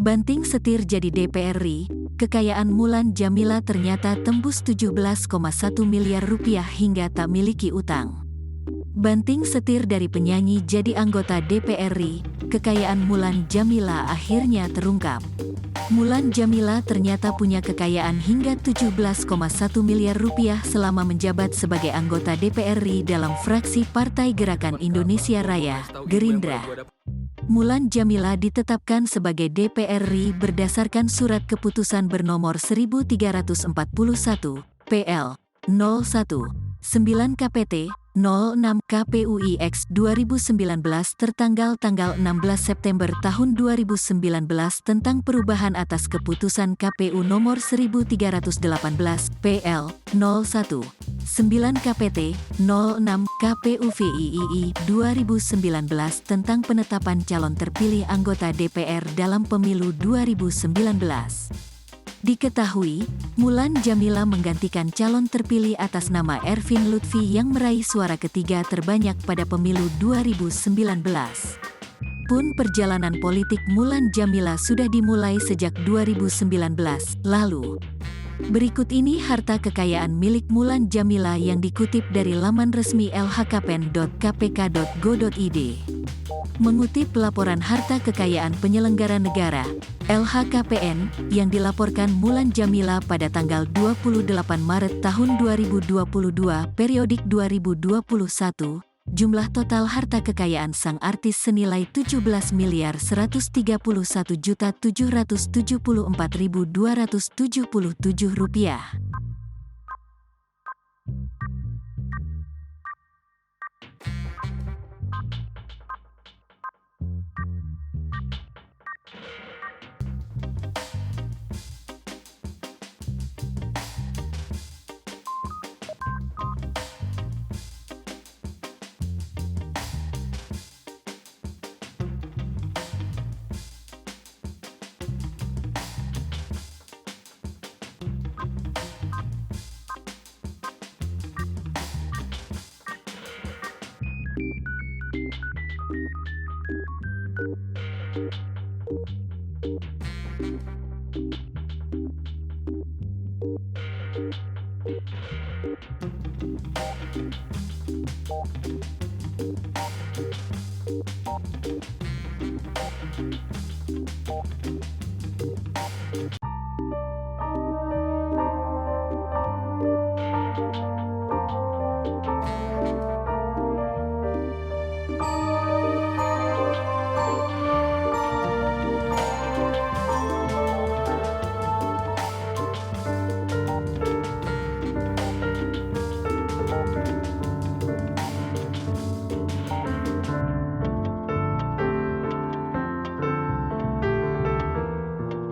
Banting setir jadi DPR RI, kekayaan Mulan Jameela ternyata tembus 17,1 miliar rupiah hingga tak miliki utang. Banting setir dari penyanyi jadi anggota DPR RI, kekayaan Mulan Jameela akhirnya terungkap. Mulan Jameela ternyata punya kekayaan hingga 17,1 miliar rupiah selama menjabat sebagai anggota DPR RI dalam fraksi Partai Gerakan Indonesia Raya, Gerindra. Mulan Jameela ditetapkan sebagai DPR RI berdasarkan Surat Keputusan bernomor 1341, PL 01, 9 KPT 06 KPUI X 2019 tertanggal 16 September tahun 2019 tentang perubahan atas keputusan KPU nomor 1318 PL 01 9 KPT 06 KPUVIII 2019 tentang penetapan calon terpilih anggota DPR dalam pemilu 2019. Diketahui, Mulan Jameela menggantikan calon terpilih atas nama Ervin Lutfi yang meraih suara ketiga terbanyak pada pemilu 2019. Pun perjalanan politik Mulan Jameela sudah dimulai sejak 2019 lalu. Berikut ini harta kekayaan milik Mulan Jameela yang dikutip dari laman resmi lhkpen.kpk.go.id. Mengutip laporan harta kekayaan penyelenggara negara, LHKPN, yang dilaporkan Mulan Jameela pada tanggal 28 Maret tahun 2022 periodik 2021, jumlah total harta kekayaan sang artis senilai 17.131.774.277 rupiah.